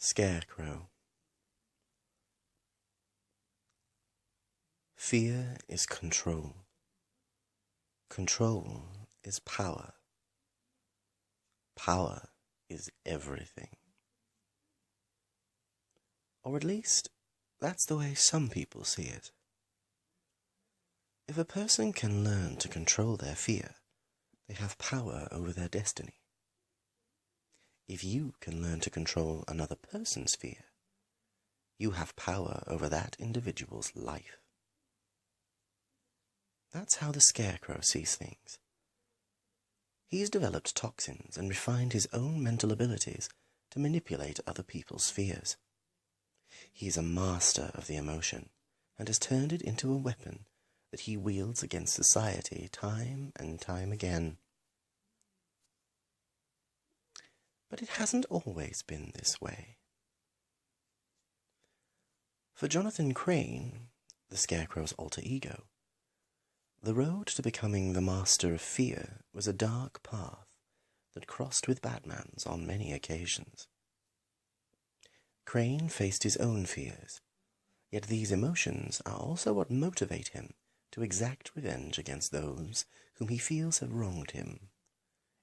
Scarecrow. Fear is control. Control is power. Power is everything. Or at least, that's the way some people see it. If a person can learn to control their fear, they have power over their destiny. If you can learn to control another person's fear, you have power over that individual's life. That's how the Scarecrow sees things. He's developed toxins and refined his own mental abilities to manipulate other people's fears. He is a master of the emotion and has turned it into a weapon that he wields against society time and time again. But it hasn't always been this way. For Jonathan Crane, the Scarecrow's alter ego, the road to becoming the master of fear was a dark path that crossed with Batman's on many occasions. Crane faced his own fears, yet these emotions are also what motivate him to exact revenge against those whom he feels have wronged him,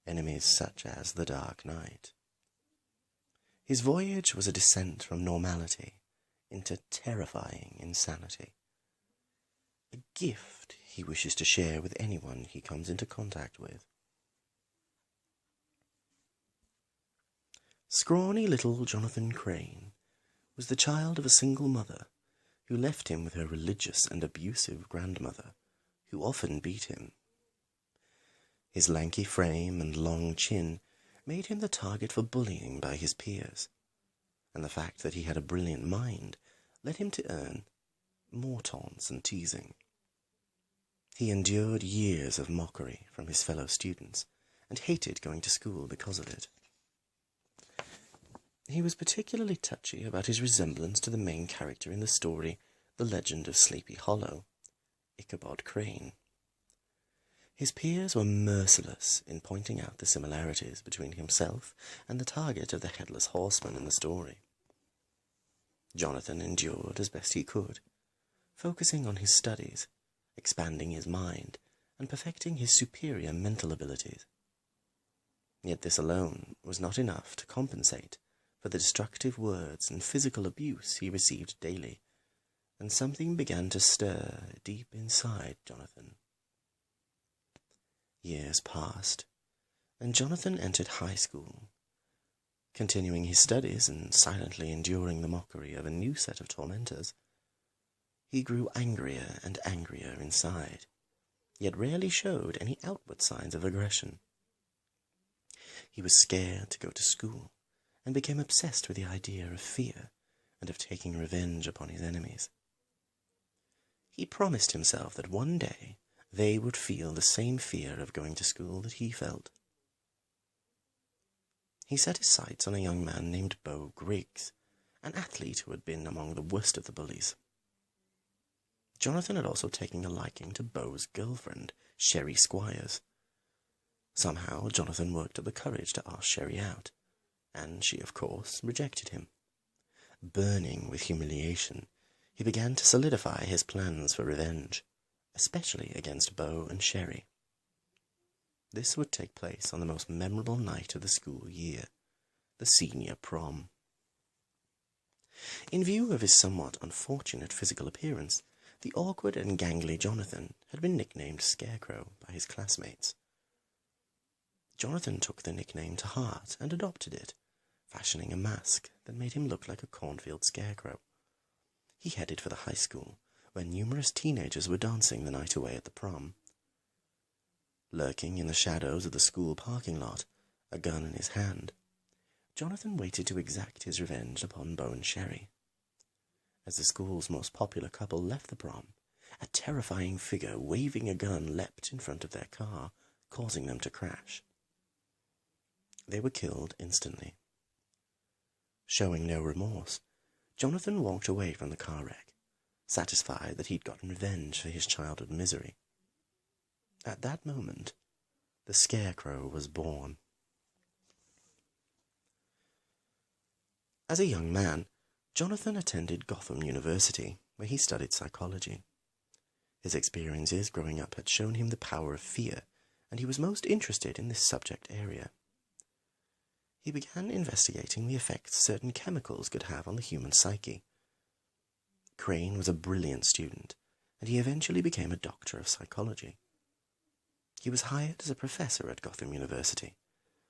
enemies such as the Dark Knight. His voyage was a descent from normality into terrifying insanity, a gift he wishes to share with anyone he comes into contact with. Scrawny little Jonathan Crane was the child of a single mother who left him with her religious and abusive grandmother, who often beat him. His lanky frame and long chin made him the target for bullying by his peers, and the fact that he had a brilliant mind led him to earn more taunts and teasing. He endured years of mockery from his fellow students, and hated going to school because of it. He was particularly touchy about his resemblance to the main character in the story The Legend of Sleepy Hollow, Ichabod Crane. His peers were merciless in pointing out the similarities between himself and the target of the Headless Horseman in the story. Jonathan endured as best he could, focusing on his studies, expanding his mind, and perfecting his superior mental abilities. Yet this alone was not enough to compensate for the destructive words and physical abuse he received daily, and something began to stir deep inside Jonathan. Years passed, and Jonathan entered high school. Continuing his studies and silently enduring the mockery of a new set of tormentors, he grew angrier and angrier inside, yet rarely showed any outward signs of aggression. He was scared to go to school, and became obsessed with the idea of fear and of taking revenge upon his enemies. He promised himself that one day they would feel the same fear of going to school that he felt. He set his sights on a young man named Beau Griggs, an athlete who had been among the worst of the bullies. Jonathan had also taken a liking to Beau's girlfriend, Sherry Squires. Somehow Jonathan worked up the courage to ask Sherry out, and she, of course, rejected him. Burning with humiliation, he began to solidify his plans for revenge, especially against Beau and Sherry. This would take place on the most memorable night of the school year, the senior prom. In view of his somewhat unfortunate physical appearance, the awkward and gangly Jonathan had been nicknamed Scarecrow by his classmates. Jonathan took the nickname to heart and adopted it, fashioning a mask that made him look like a cornfield scarecrow. He headed for the high school, where numerous teenagers were dancing the night away at the prom. Lurking in the shadows of the school parking lot, a gun in his hand, Jonathan waited to exact his revenge upon Beau and Sherry. As the school's most popular couple left the prom, a terrifying figure waving a gun leapt in front of their car, causing them to crash. They were killed instantly. Showing no remorse, Jonathan walked away from the car wreck, satisfied that he'd gotten revenge for his childhood misery. At that moment, the Scarecrow was born. As a young man, Jonathan attended Gotham University, where he studied psychology. His experiences growing up had shown him the power of fear, and he was most interested in this subject area. He began investigating the effects certain chemicals could have on the human psyche. Crane was a brilliant student, and he eventually became a doctor of psychology. He was hired as a professor at Gotham University,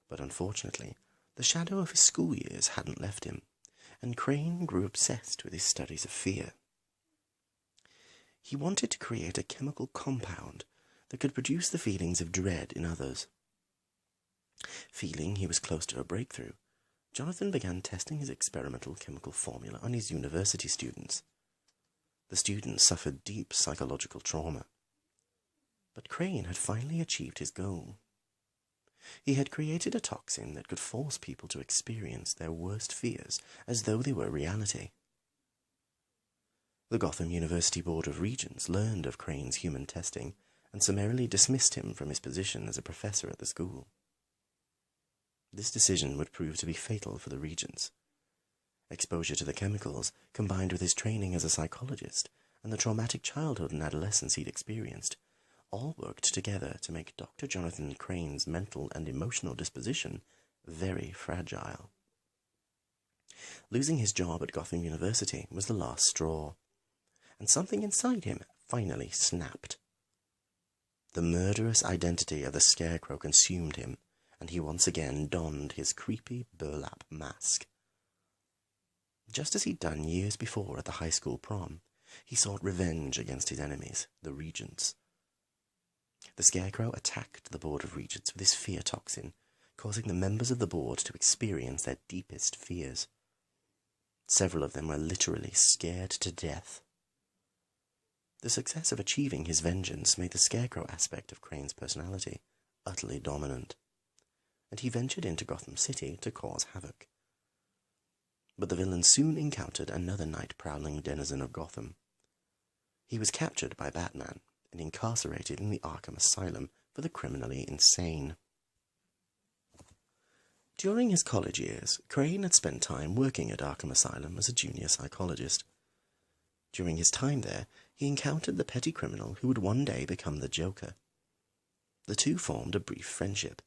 but unfortunately, the shadow of his school years hadn't left him, and Crane grew obsessed with his studies of fear. He wanted to create a chemical compound that could produce the feelings of dread in others. Feeling he was close to a breakthrough, Jonathan began testing his experimental chemical formula on his university students. The students suffered deep psychological trauma. But Crane had finally achieved his goal. He had created a toxin that could force people to experience their worst fears as though they were reality. The Gotham University Board of Regents learned of Crane's human testing and summarily dismissed him from his position as a professor at the school. This decision would prove to be fatal for the Regents. Exposure to the chemicals, combined with his training as a psychologist and the traumatic childhood and adolescence he'd experienced, all worked together to make Dr. Jonathan Crane's mental and emotional disposition very fragile. Losing his job at Gotham University was the last straw, and something inside him finally snapped. The murderous identity of the Scarecrow consumed him, and he once again donned his creepy burlap mask. Just as he'd done years before at the high school prom, he sought revenge against his enemies, the Regents. The Scarecrow attacked the Board of Regents with his fear toxin, causing the members of the board to experience their deepest fears. Several of them were literally scared to death. The success of achieving his vengeance made the Scarecrow aspect of Crane's personality utterly dominant, and he ventured into Gotham City to cause havoc. But the villain soon encountered another night-prowling denizen of Gotham. He was captured by Batman and incarcerated in the Arkham Asylum for the criminally insane. During his college years, Crane had spent time working at Arkham Asylum as a junior psychologist. During his time there, he encountered the petty criminal who would one day become the Joker. The two formed a brief friendship,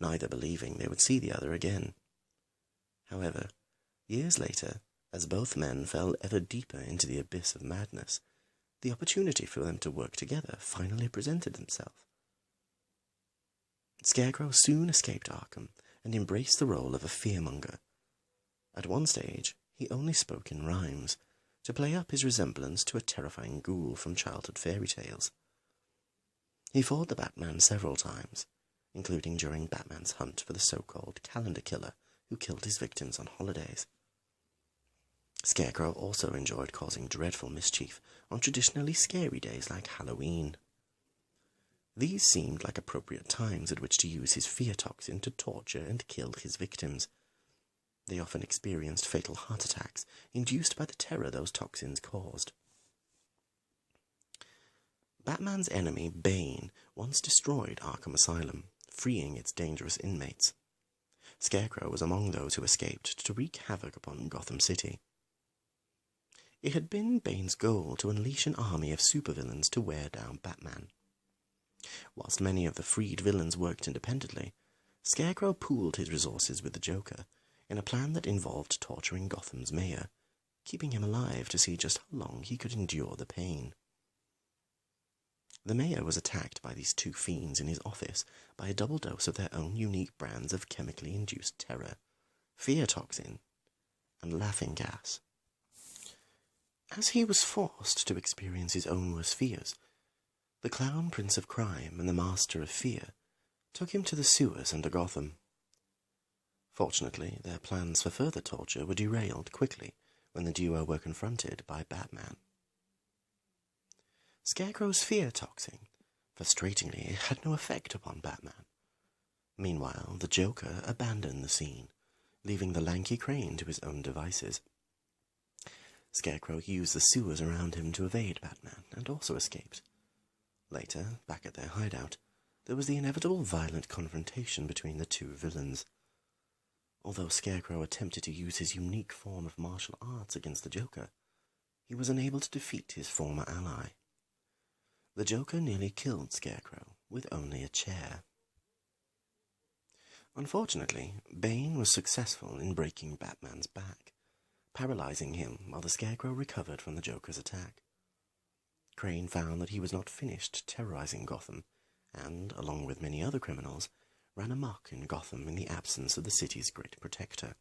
neither believing they would see the other again. However, years later, as both men fell ever deeper into the abyss of madness, the opportunity for them to work together finally presented itself. Scarecrow soon escaped Arkham and embraced the role of a fearmonger. At one stage, he only spoke in rhymes, to play up his resemblance to a terrifying ghoul from childhood fairy tales. He fought the Batman several times, including during Batman's hunt for the so-called calendar killer who killed his victims on holidays. Scarecrow also enjoyed causing dreadful mischief on traditionally scary days like Halloween. These seemed like appropriate times at which to use his fear toxin to torture and kill his victims. They often experienced fatal heart attacks induced by the terror those toxins caused. Batman's enemy, Bane, once destroyed Arkham Asylum, freeing its dangerous inmates. Scarecrow was among those who escaped to wreak havoc upon Gotham City. It had been Bane's goal to unleash an army of supervillains to wear down Batman. Whilst many of the freed villains worked independently, Scarecrow pooled his resources with the Joker in a plan that involved torturing Gotham's mayor, keeping him alive to see just how long he could endure the pain. The mayor was attacked by these two fiends in his office by a double dose of their own unique brands of chemically induced terror, fear toxin, and laughing gas. As he was forced to experience his own worst fears, the clown prince of crime and the master of fear took him to the sewers under Gotham. Fortunately, their plans for further torture were derailed quickly when the duo were confronted by Batman. Scarecrow's fear toxin, frustratingly, had no effect upon Batman. Meanwhile, the Joker abandoned the scene, leaving the lanky Crane to his own devices. Scarecrow used the sewers around him to evade Batman, and also escaped. Later, back at their hideout, there was the inevitable violent confrontation between the two villains. Although Scarecrow attempted to use his unique form of martial arts against the Joker, he was unable to defeat his former ally. The Joker nearly killed Scarecrow with only a chair. Unfortunately, Bane was successful in breaking Batman's back, paralyzing him while the Scarecrow recovered from the Joker's attack. Crane found that he was not finished terrorizing Gotham, and, along with many other criminals, ran amok in Gotham in the absence of the city's great protector.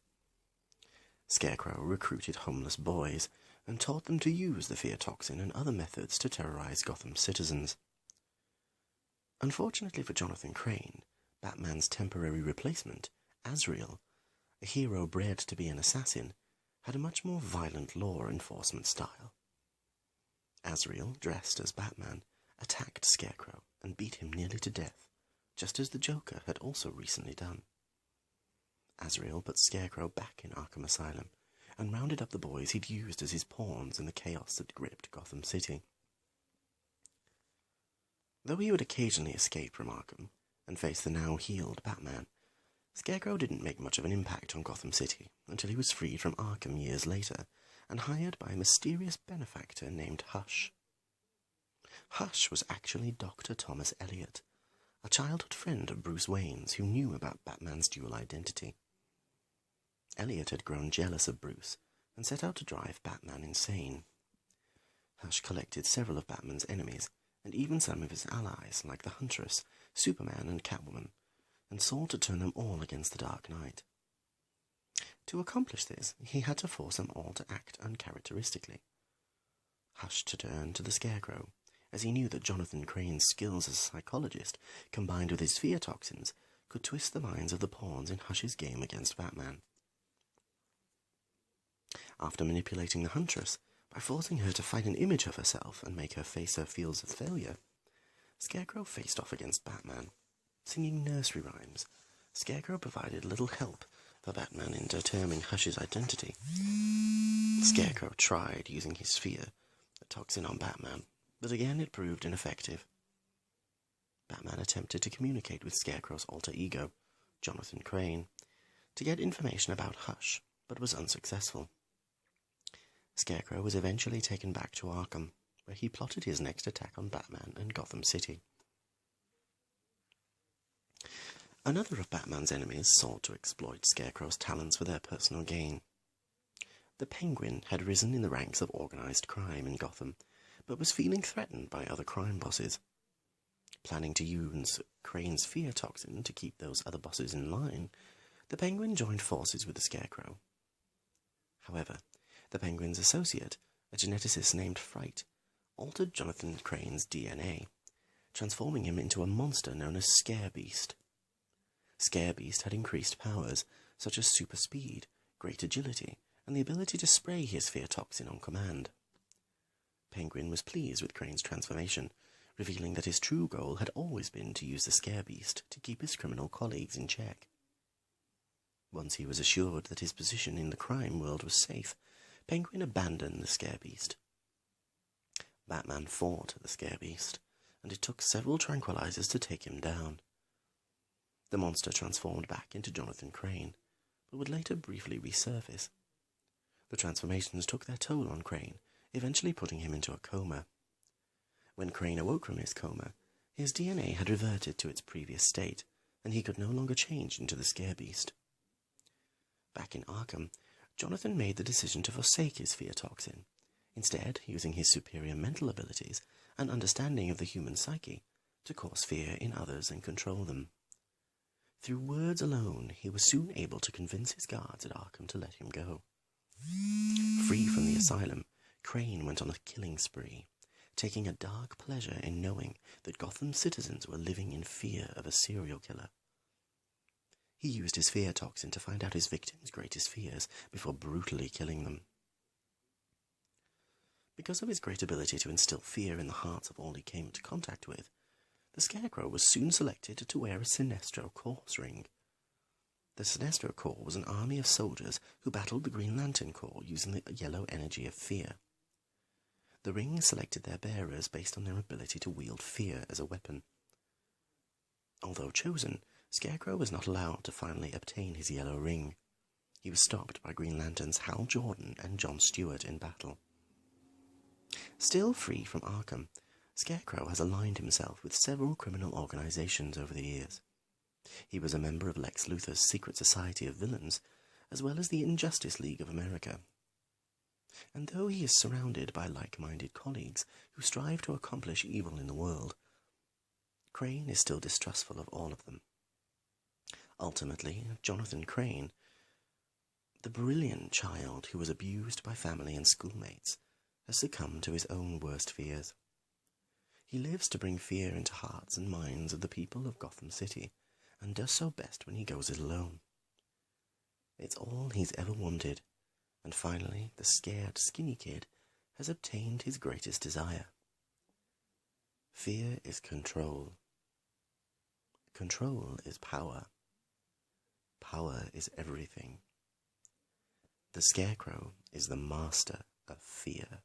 Scarecrow recruited homeless boys and taught them to use the fear toxin and other methods to terrorize Gotham's citizens. Unfortunately for Jonathan Crane, Batman's temporary replacement, Azrael, a hero bred to be an assassin, had a much more violent law enforcement style. Azrael, dressed as Batman, attacked Scarecrow and beat him nearly to death, just as the Joker had also recently done. Azrael put Scarecrow back in Arkham Asylum and rounded up the boys he'd used as his pawns in the chaos that gripped Gotham City. Though he would occasionally escape from Arkham and face the now-healed Batman, Scarecrow didn't make much of an impact on Gotham City until he was freed from Arkham years later and hired by a mysterious benefactor named Hush. Hush was actually Dr. Thomas Elliot, a childhood friend of Bruce Wayne's who knew about Batman's dual identity. Elliot had grown jealous of Bruce and set out to drive Batman insane. Hush collected several of Batman's enemies, and even some of his allies like the Huntress, Superman and Catwoman, and sought to turn them all against the Dark Knight. To accomplish this, he had to force them all to act uncharacteristically. Hush turned to the Scarecrow, as he knew that Jonathan Crane's skills as a psychologist, combined with his fear toxins, could twist the minds of the pawns in Hush's game against Batman. After manipulating the Huntress, by forcing her to fight an image of herself and make her face her feels of failure, Scarecrow faced off against Batman. Singing nursery rhymes, Scarecrow provided little help for Batman in determining Hush's identity. Scarecrow tried using his fear, the toxin on Batman, but again it proved ineffective. Batman attempted to communicate with Scarecrow's alter ego, Jonathan Crane, to get information about Hush, but was unsuccessful. Scarecrow was eventually taken back to Arkham, where he plotted his next attack on Batman and Gotham City. Another of Batman's enemies sought to exploit Scarecrow's talents for their personal gain. The Penguin had risen in the ranks of organized crime in Gotham, but was feeling threatened by other crime bosses. Planning to use Crane's fear toxin to keep those other bosses in line, the Penguin joined forces with the Scarecrow. However, the Penguin's associate, a geneticist named Fright, altered Jonathan Crane's DNA, transforming him into a monster known as Scarebeast. Scarebeast had increased powers, such as super speed, great agility, and the ability to spray his fear toxin on command. Penguin was pleased with Crane's transformation, revealing that his true goal had always been to use the Scarebeast to keep his criminal colleagues in check. Once he was assured that his position in the crime world was safe, Penguin abandoned the Scarebeast. Batman fought the Scarebeast, and it took several tranquilizers to take him down. The monster transformed back into Jonathan Crane, but would later briefly resurface. The transformations took their toll on Crane, eventually putting him into a coma. When Crane awoke from his coma, his DNA had reverted to its previous state, and he could no longer change into the Scarebeast. Back in Arkham, Jonathan made the decision to forsake his fear toxin, instead using his superior mental abilities and understanding of the human psyche to cause fear in others and control them. Through words alone, he was soon able to convince his guards at Arkham to let him go. Free from the asylum, Crane went on a killing spree, taking a dark pleasure in knowing that Gotham's citizens were living in fear of a serial killer. He used his fear toxin to find out his victims' greatest fears before brutally killing them. Because of his great ability to instill fear in the hearts of all he came into contact with, the Scarecrow was soon selected to wear a Sinestro Corps ring. The Sinestro Corps was an army of soldiers who battled the Green Lantern Corps using the yellow energy of fear. The ring selected their bearers based on their ability to wield fear as a weapon. Although chosen, Scarecrow was not allowed to finally obtain his yellow ring. He was stopped by Green Lanterns Hal Jordan and John Stewart in battle. Still free from Arkham, Scarecrow has aligned himself with several criminal organizations over the years. He was a member of Lex Luthor's Secret Society of Villains, as well as the Injustice League of America. And though he is surrounded by like-minded colleagues who strive to accomplish evil in the world, Crane is still distrustful of all of them. Ultimately, Jonathan Crane, the brilliant child who was abused by family and schoolmates, has succumbed to his own worst fears. He lives to bring fear into hearts and minds of the people of Gotham City, and does so best when he goes it alone. It's all he's ever wanted, and finally the scared, skinny kid has obtained his greatest desire. Fear is control. Control is power. Power is everything. The Scarecrow is the master of fear.